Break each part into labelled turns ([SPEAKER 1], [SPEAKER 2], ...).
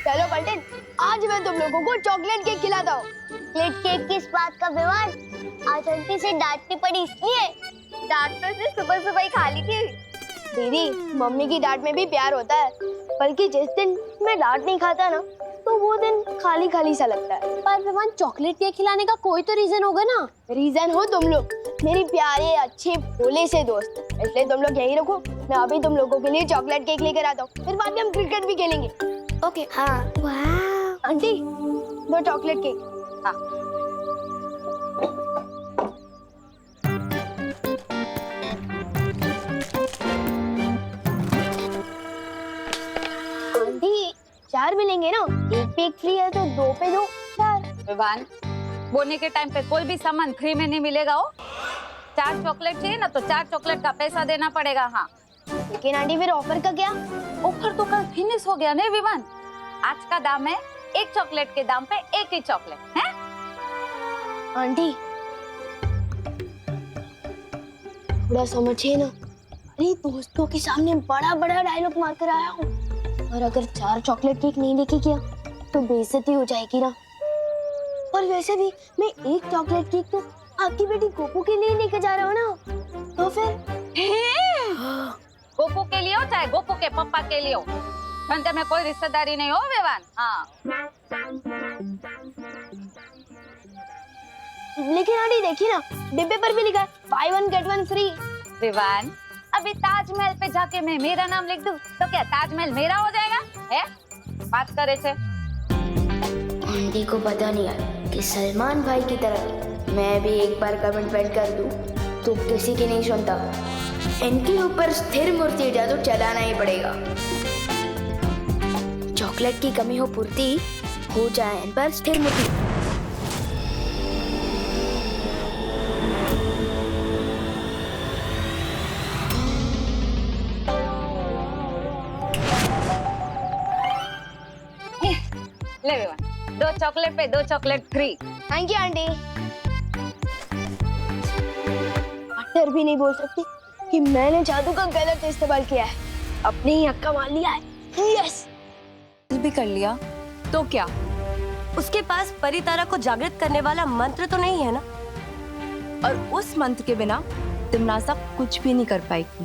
[SPEAKER 1] चलो पलटन, आज मैं तुम लोगों को चॉकलेट केक खिलाता हूँ।
[SPEAKER 2] चॉकलेट केक किस बात का विवाद? आज आंटी से डांटनी पड़ी इसलिए।
[SPEAKER 3] डांट तो उसने सुबह सुबह ही खा ली थी।
[SPEAKER 1] दीदी, मम्मी की डांट में भी प्यार होता है, बल्कि जिस दिन मैं डांट नहीं खाता ना, तो वो दिन खाली खाली सा लगता है।
[SPEAKER 2] पर विवान, चॉकलेट केक खिलाने का कोई तो रीजन होगा ना?
[SPEAKER 1] रीजन हो तुम लोग, मेरी प्यारे अच्छे भोले से दोस्त, इसलिए तुम लोग यही रखो। मैं अभी तुम लोगों के लिए चॉकलेट केक लेकर आता हूँ, फिर बाद में हम क्रिकेट भी खेलेंगे। ओके?
[SPEAKER 2] हाँ। वाह।
[SPEAKER 1] आंटी, दो चॉकलेट केक।
[SPEAKER 3] हाँ।
[SPEAKER 1] आंटी, 4 मिलेंगे ना? एक पे एक फ्री है तो 2 पे 2 4।
[SPEAKER 3] विवान, बोने के टाइम पे कोई भी सामान फ्री में नहीं मिलेगा। हो 4 चॉकलेट चाहिए ना तो 4 चॉकलेट का पैसा देना पड़ेगा। हाँ,
[SPEAKER 1] लेकिन आंटी फिर ऑफर का क्या?
[SPEAKER 3] ऑफर तो कल फिनिश हो गया ना विवान। आज का दाम है एक चॉकलेट के दाम पे एक ही चॉकलेट है।
[SPEAKER 1] आंटी, थोड़ा समझिए ना, अरे दोस्तों के सामने बड़ा बड़ा डायलॉग मारकर आया हूँ, और अगर 4 चॉकलेट केक नहीं लेके गया तो बेइज्जती हो जाएगी ना। और वैसे भी मैं एक चॉकलेट केक तो आपकी बेटी गोपू के लिए लेके जा रहा हूँ ना, तो फिर
[SPEAKER 3] गोपू के लिए हो चाहे गोपू के पापा के लिए हो, घंटे में कोई रिश्तेदारी नहीं हो विवान। हाँ,
[SPEAKER 1] लेकिन आंटी देखिए ना, डिब्बे पर भी लिखा है बाय 1 गेट 1 फ्री।
[SPEAKER 3] विवान, अभी ताजमहल पे जाके मैं मेरा नाम लिख दूं तो क्या ताजमहल मेरा हो जाएगा? है बात करे थे।
[SPEAKER 2] आंटी को पता नहीं है कि सलमान भाई की तरह मैं भी एक बार कमिटमेंट कर दूं तो किसी की नहीं सुनता। इनके ऊपर स्थिर मूर्ति जादू चलाना ही पड़ेगा। चॉकलेट की कमी हो पूर्ति, हो जाए इन पर स्थिर मूर्ति।
[SPEAKER 3] ले विवान, 2 चॉकलेट पे 2 chocolate free.
[SPEAKER 1] Thank you aunty. डर भी नहीं बोल सकती कि मैंने जादू का गलत इस्तेमाल किया है, अपने ही हक का मान लिया है। यस,
[SPEAKER 4] भी कर लिया तो क्या? उसके पास परितारा को जागृत करने वाला मंत्र तो नहीं है ना? और उस मंत्र के बिना तिमनासा कुछ भी नहीं कर पाएगी।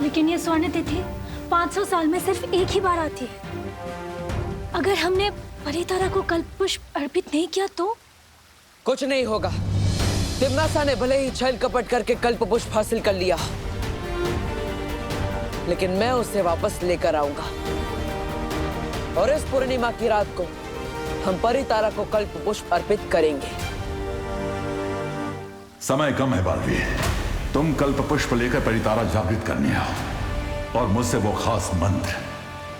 [SPEAKER 5] लेकिन ये स्वर्ण तिथि 500 साल में सिर्फ एक ही बार आती है। अगर हमने परितारा को कल्प पुष्प अर्पित नहीं किया तो?
[SPEAKER 6] कुछ नहीं होगा। तिमनासा ने भले ही छल कपट करके कल्प पुष्प हासिल कर लिया, लेकिन मैं उसे वापस लेकर आऊंगा। और इस पूर्णिमा की रात को हम परितारा को कल्प पुष्प अर्पित करेंगे।
[SPEAKER 7] समय कम है बालवी, तुम कल्प पुष्प लेकर परितारा जागृत करने आओ और मुझसे वो खास मंत्र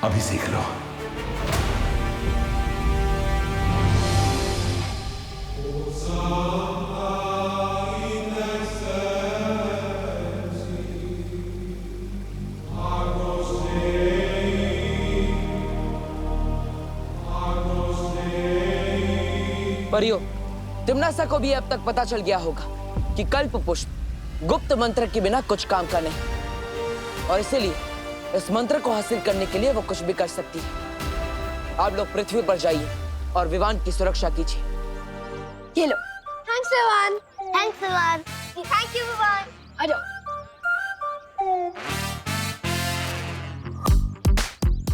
[SPEAKER 7] अभी सीख लो।
[SPEAKER 6] परियो, तिमनासा को भी अब तक पता चल गया होगा कि कल्प पुष्प गुप्त मंत्र के बिना कुछ काम का नहीं, और इसीलिए इस मंत्र को हासिल करने के लिए वो कुछ भी कर सकती है। आप लोग पृथ्वी पर जाइए और विवान की सुरक्षा कीजिए। ये लो।
[SPEAKER 1] Thanks Vivaan.
[SPEAKER 2] Thanks Vivaan. Thank you Vivaan.
[SPEAKER 1] आ जाओ।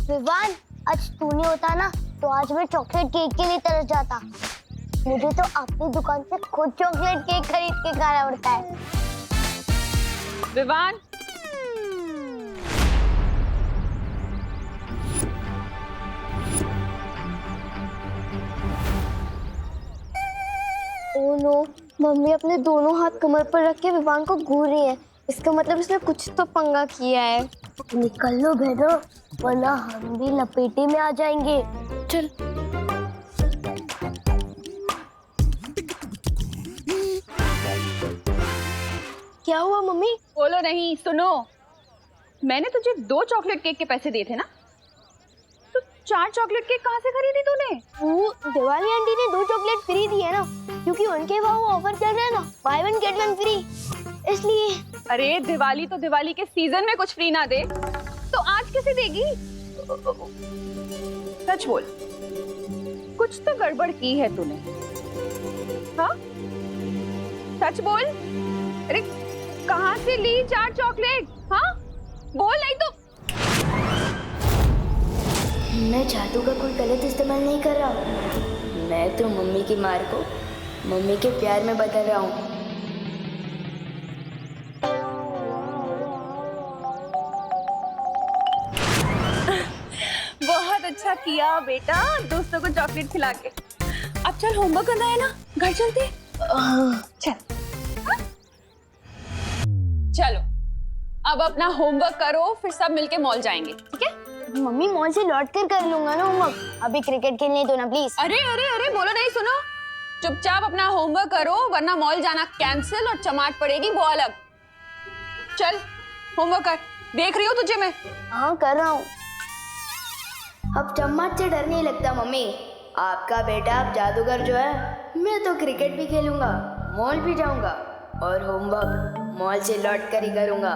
[SPEAKER 2] विवान, आज तू नहीं होता ना तो आज मैं चॉकलेट केक के लिए तरस जाता। मुझे तो अपनी दुकान से खुद चॉकलेट केक खरीद के खाना पड़ता है।
[SPEAKER 3] विवान,
[SPEAKER 1] ओह नो, मम्मी अपने दोनों हाथ कमर पर रख के विवान को घूर रही है। इसका मतलब इसने कुछ तो पंगा किया है।
[SPEAKER 2] निकल लो भेदो, वरना हम भी लपेटे में आ जाएंगे।
[SPEAKER 1] चल। क्या हुआ मम्मी?
[SPEAKER 8] बोलो नहीं, सुनो। मैंने तुझे 2 चॉकलेट केक के पैसे दिए थे ना, तो 4 चॉकलेट केक कहाँ से खरीदी तूने?
[SPEAKER 1] वो दिवाली आंटी ने 2 चॉकलेट फ्री दी है ना, क्योंकि उनके वहाँ वो ऑफर चल रहा है ना, बाय 1 गेट 1 फ्री, इसलिए।
[SPEAKER 8] अरे दिवाली तो दिवाली के सीजन में कुछ फ्री ना दे तो आज कैसे देगी? सच बोल, कुछ तो गड़बड़ की है तूने। हाँ, सच बोल। अरे कहाँ से ली 4 चॉकलेट? हाँ बोल, नहीं तो।
[SPEAKER 2] मैं जादू का कोई गलत इस्तेमाल नहीं कर रहा हूँ। मैं तो मम्मी की मार को मम्मी के प्यार में बदल रहा हूँ।
[SPEAKER 8] बहुत अच्छा किया बेटा, दोस्तों को चॉकलेट खिला के। अब चल, होमवर्क करना है ना, घर चलते। चल। हाँ? चलो अब अपना होमवर्क करो, फिर सब मिलके मॉल जाएंगे, ठीक है?
[SPEAKER 1] मम्मी मॉल से लौट कर लूंगा ना होमवर्क। अभी क्रिकेट खेलने दो ना प्लीज।
[SPEAKER 8] अरे अरे अरे, बोलो नहीं, सुनो। चुपचाप अपना होमवर्क करो, वरना मॉल जाना कैंसिल और चमाट पड़ेगी वो अलग। चल होमवर्क कर, देख रही हो तुझे मैं।
[SPEAKER 1] हाँ कर रहा हूँ।
[SPEAKER 2] अब चम्मच से डर नहीं लगता मम्मी। आपका बेटा अब जादूगर जो है, मैं तो क्रिकेट भी खेलूंगा, मॉल भी जाऊंगा और होमवर्क मॉल से लौट कर ही करूंगा।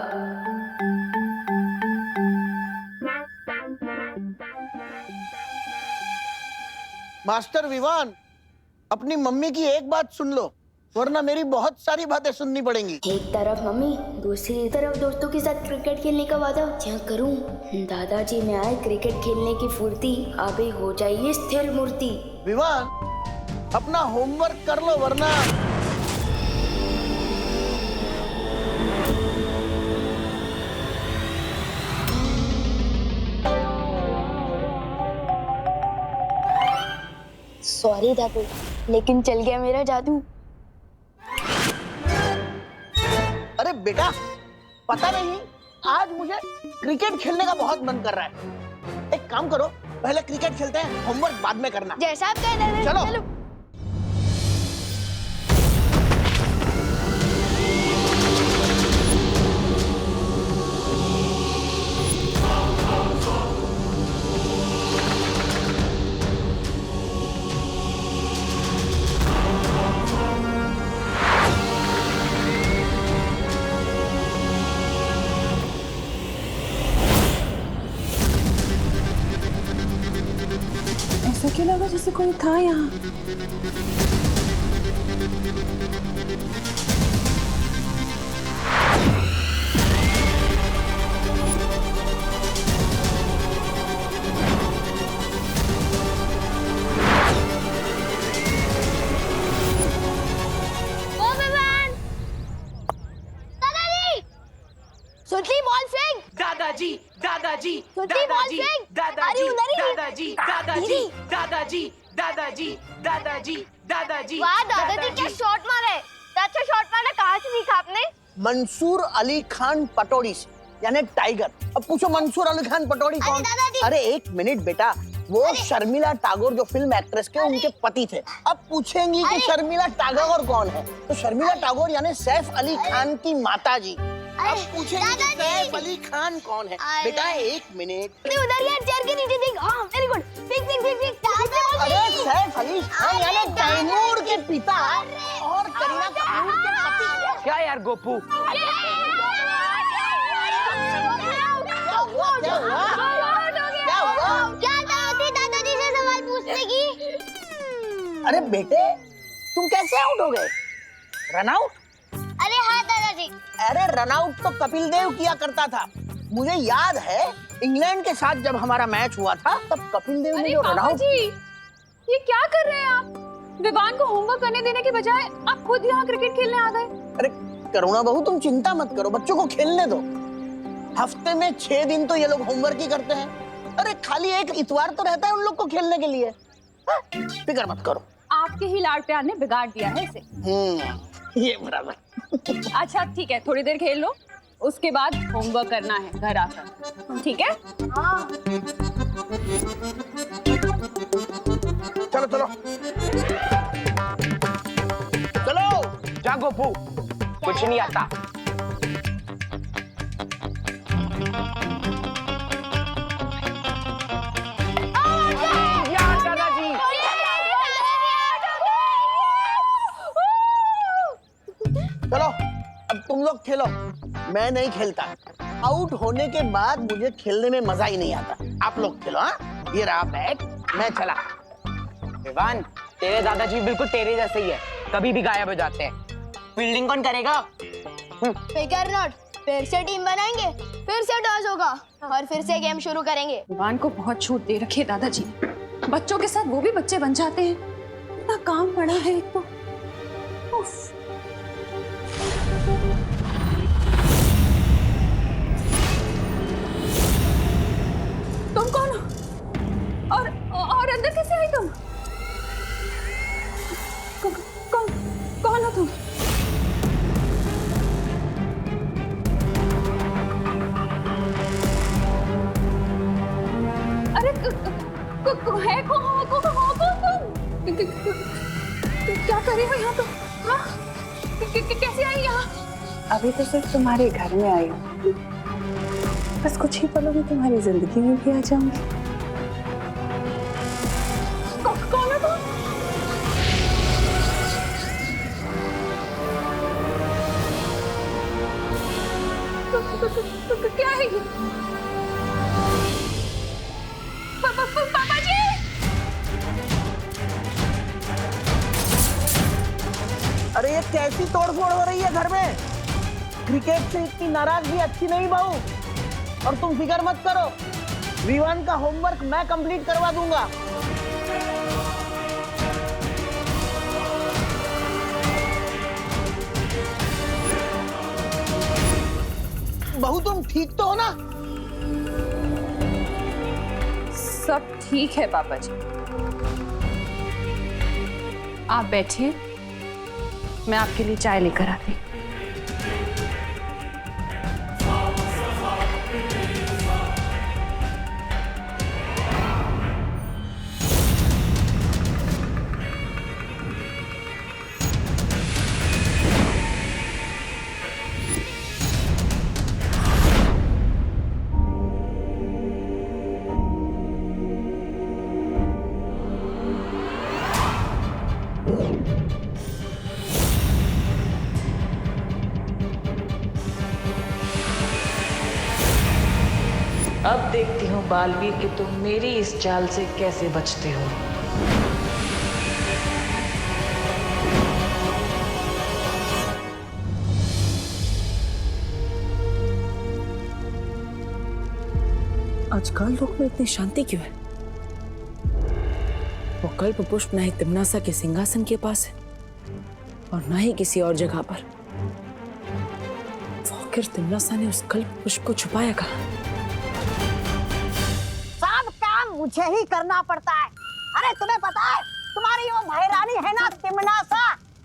[SPEAKER 9] मास्टर विवान, अपनी मम्मी की एक बात सुन लो, वरना मेरी बहुत सारी बातें सुननी पड़ेंगी।
[SPEAKER 2] एक तरफ मम्मी, दूसरी तरफ दोस्तों के साथ क्रिकेट खेलने का वादा क्या करूं? दादाजी में आए क्रिकेट खेलने की फुर्ती, अभी हो जाइए स्थिर मूर्ति।
[SPEAKER 9] विवान, अपना होमवर्क कर लो, वरना
[SPEAKER 1] सॉरी दादू, लेकिन चल गया मेरा जादू।
[SPEAKER 9] अरे बेटा, पता नहीं आज मुझे क्रिकेट खेलने का बहुत मन कर रहा है। एक काम करो, पहले क्रिकेट खेलते हैं, होमवर्क बाद में करना।
[SPEAKER 1] जैसा आप कह रहे हैं।
[SPEAKER 9] चलो।
[SPEAKER 8] ऐसा क्यों लगा जैसे कोई था यहाँ?
[SPEAKER 1] सुतली बॉल फेंक।
[SPEAKER 10] दादाजी दादाजी
[SPEAKER 1] सुतली बॉल
[SPEAKER 10] दादाजी
[SPEAKER 1] फेंक।
[SPEAKER 10] दादाजी
[SPEAKER 1] अरे उधर ही।
[SPEAKER 10] दादाजी दादाजी दादाजी दादाजी दादाजी दादाजी।
[SPEAKER 1] वाह दादाजी क्या शॉट मारा है। अच्छा शॉट मारा कहाँ से सीखा आपने?
[SPEAKER 9] मंसूर अली खान पटौड़ी से, यानी टाइगर। अब पूछो मंसूर अली खान पटौड़ी कौन?
[SPEAKER 1] दादाजी।
[SPEAKER 9] अरे एक मिनट बेटा, वो शर्मिला टैगोर जो फिल्म एक्ट्रेस के उनके पति थे। अब पूछेंगी कि शर्मिला टैगोर कौन है, तो शर्मिला टैगोर यानी सैफ अली खान की माता जी। अब पूछेंगे कि सैफ अली खान कौन है। बेटा एक मिनट,
[SPEAKER 1] उधर यार चेयर के नीचे देख। हाँ very good. Pick pick pick pick.
[SPEAKER 9] अरे सैफ अली खान यानी तैमूर के पिता और करीना कपूर के पति।
[SPEAKER 6] क्या यार गोपू,
[SPEAKER 9] क्या हुआ?
[SPEAKER 1] क्या दादी दादाजी से सवाल पूछने की?
[SPEAKER 9] अरे बेटे, तुम कैसे आउट हो गए? Run out?
[SPEAKER 1] अरे हाँ दादाजी।
[SPEAKER 9] अरे रन आउट तो कपिल देव किया करता था। मुझे याद है इंग्लैंड के साथ जब हमारा मैच हुआ था, तब कपिल देव ने जो रन आउट।
[SPEAKER 8] जी ये क्या कर रहे हैं आप? विवान को होमवर्क करने देने के बजाय आप खुद यहाँ क्रिकेट खेलने आ गए।
[SPEAKER 9] अरे करुणा बहू, तुम चिंता मत करो, बच्चों को खेलने दो। हफ्ते में 6 दिन तो ये लोग होमवर्क ही करते हैं। अरे खाली एक इतवार तो रहता है उन लोग को खेलने के लिए। फिक्र मत करो।
[SPEAKER 8] आपके ही लाड प्यार ने बिगाड़ दिया है इसे।
[SPEAKER 9] ये बराबर।
[SPEAKER 8] अच्छा ठीक है, थोड़ी देर खेल लो, उसके बाद होमवर्क करना है घर आकर, ठीक है?
[SPEAKER 1] हाँ।
[SPEAKER 9] चलो चलो चलो।
[SPEAKER 6] जा गोपू, कुछ नहीं आता। यार दादाजी,
[SPEAKER 9] चलो अब तुम लोग खेलो, मैं नहीं खेलता। आउट होने के बाद मुझे खेलने में मजा ही नहीं आता। आप लोग खेलो। हाँ, ये रहा बैग, मैं चला।
[SPEAKER 10] विवान, तेरे दादाजी बिल्कुल तेरे जैसे ही है, कभी भी गायब हो जाते हैं। फील्डिंग कौन करेगा?
[SPEAKER 1] फिकर नॉट, फिर से टीम बनाएंगे, फिर से टॉस होगा और फिर से गेम शुरू करेंगे।
[SPEAKER 8] विवान को बहुत छूट दे रखी है दादाजी ने। बच्चों के साथ वो भी बच्चे बन जाते हैं। इतना काम पड़ा है एक तो। उफ। तुम कौन हो? और अंदर कैसे आई तुम? कौन हो तुम? अरे है कौन तुम? क्या कर रही हो यहाँ तुम? हाँ? कैसे आई यहाँ?
[SPEAKER 11] अभी तो सिर्फ तुम्हारे घर में आई हूँ, बस कुछ ही पलों में तुम्हारी जिंदगी में भी आ जाऊंगी।
[SPEAKER 8] कौन है तुम? क्या है ये? पापा जी!
[SPEAKER 9] अरे ये कैसी तोड़फोड़ हो रही है घर में? क्रिकेट से इतनी नाराजगी अच्छी नहीं बहू। और तुम फिक्र मत करो, विवान का होमवर्क मैं कंप्लीट करवा दूंगा। बहू तुम ठीक तो हो ना?
[SPEAKER 8] सब ठीक है पापा जी, आप बैठिए, मैं आपके लिए चाय लेकर आती।
[SPEAKER 11] अब देखती हूँ बालवीर कि तुम मेरी इस चाल से कैसे बचते हो।
[SPEAKER 6] आजकल लोग में इतनी शांति क्यों है? वो कल्प पुष्प ना ही तिम्नासा के सिंहासन के पास है और ना ही किसी और जगह पर। आखिर तिम्नासा ने उस कल्प पुष्प को छुपाया कहाँ?
[SPEAKER 12] सब काम मुझे ही करना पड़ता है। अरे तुम्हें पता है तुम्हारी वो भाईरानी है ना तिम्नासा,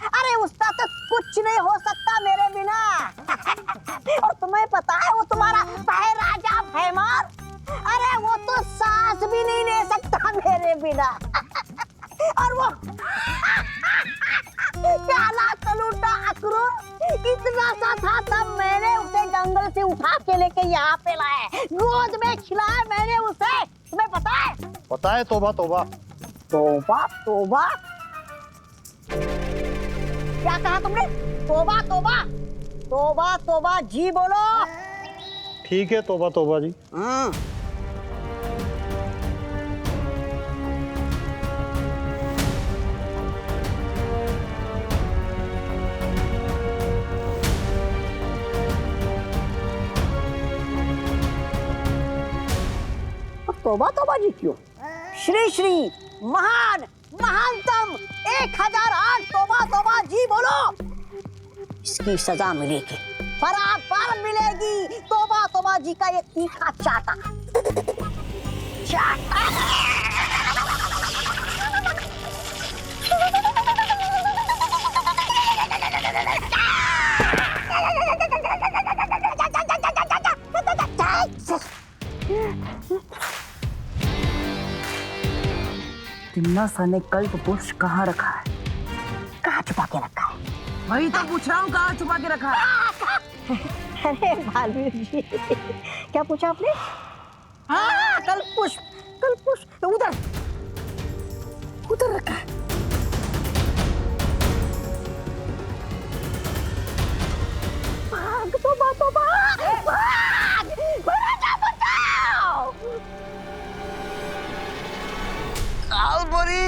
[SPEAKER 12] अरे उसका तो कुछ नहीं हो सकता मेरे बिना। और तुम्हें पता है वो तुम्हारा राजा भैमार, अरे वो तो सांस भी नहीं ले सकता मेरे बिना। और वो काला कलूटा अक्रूर इतना सा था, तब मैंने उसे जंगल से उठा के लेके यहाँ पे लाया, गोद में खिलाया मैंने उसे। तुम्हें पता है?
[SPEAKER 13] पता है। तोबा तोबा
[SPEAKER 12] तोबा तोबा, क्या कहा तुमने? तोबा तोबा तोबा तोबा जी बोलो।
[SPEAKER 13] ठीक है तोबा तोबा जी।
[SPEAKER 12] तोबा तोबा जी क्यों? श्री श्री महान महानतम 1008 तोबा तोबा जी बोलो। इसकी सजा मिलेगी, बराबर मिलेगी तोबा तोबा जी का ये तीखा चाटा।
[SPEAKER 6] तिम्नासा ने कल्प पुष्प कहाँ रखा है?
[SPEAKER 12] कहाँ छुपा के रखा है?
[SPEAKER 6] वही तो पूछ रहा हूँ, कहाँ छुपा के रखा है?
[SPEAKER 12] अरे बालवीर जी, क्या पूछा आपने? हाँ कल्प पुष्प उधर उधर रखा है। भाग तोबा तोबा, भाग, बचाओ।
[SPEAKER 9] परी।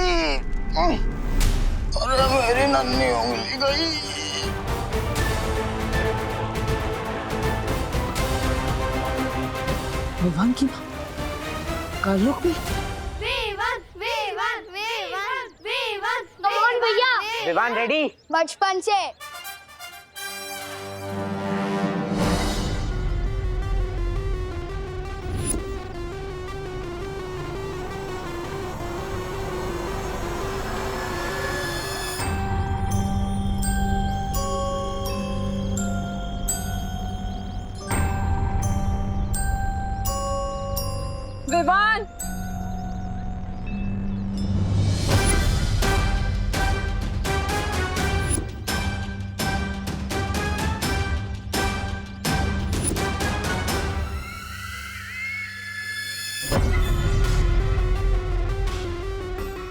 [SPEAKER 9] अरे मेरी नन्ही उंगली गई।
[SPEAKER 6] विवान की माँ कालोक में
[SPEAKER 1] कौन भैया?
[SPEAKER 10] विवान रेडी?
[SPEAKER 1] बचपन से।
[SPEAKER 8] विवान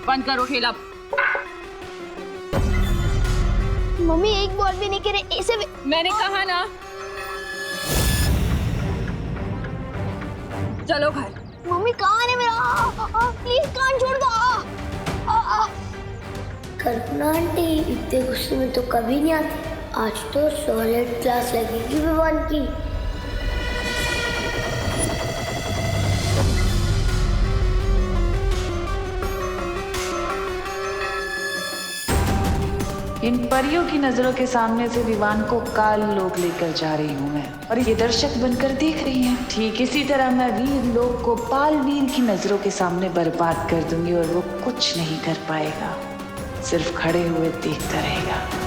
[SPEAKER 8] बंद करो खेल अब।
[SPEAKER 1] मम्मी एक बॉल भी नहीं गिरे ऐसे भी।
[SPEAKER 8] मैंने कहा ना चलो घर।
[SPEAKER 1] मम्मी कान है मेरा, प्लीज कान छोड़ दो।
[SPEAKER 2] कल्पना आंटी इतने गुस्से में तो कभी नहीं आती। आज तो सॉलिड क्लास लगेगी विवान की।
[SPEAKER 14] इन परियों की नजरों के सामने से विवान को काल लोक लेकर जा रही हूँ मैं, और ये दर्शक बनकर देख रही हैं। ठीक इसी तरह मैं वीर लोक को पाल वीर की नजरों के सामने बर्बाद कर दूंगी और वो कुछ नहीं कर पाएगा, सिर्फ खड़े हुए देखता रहेगा।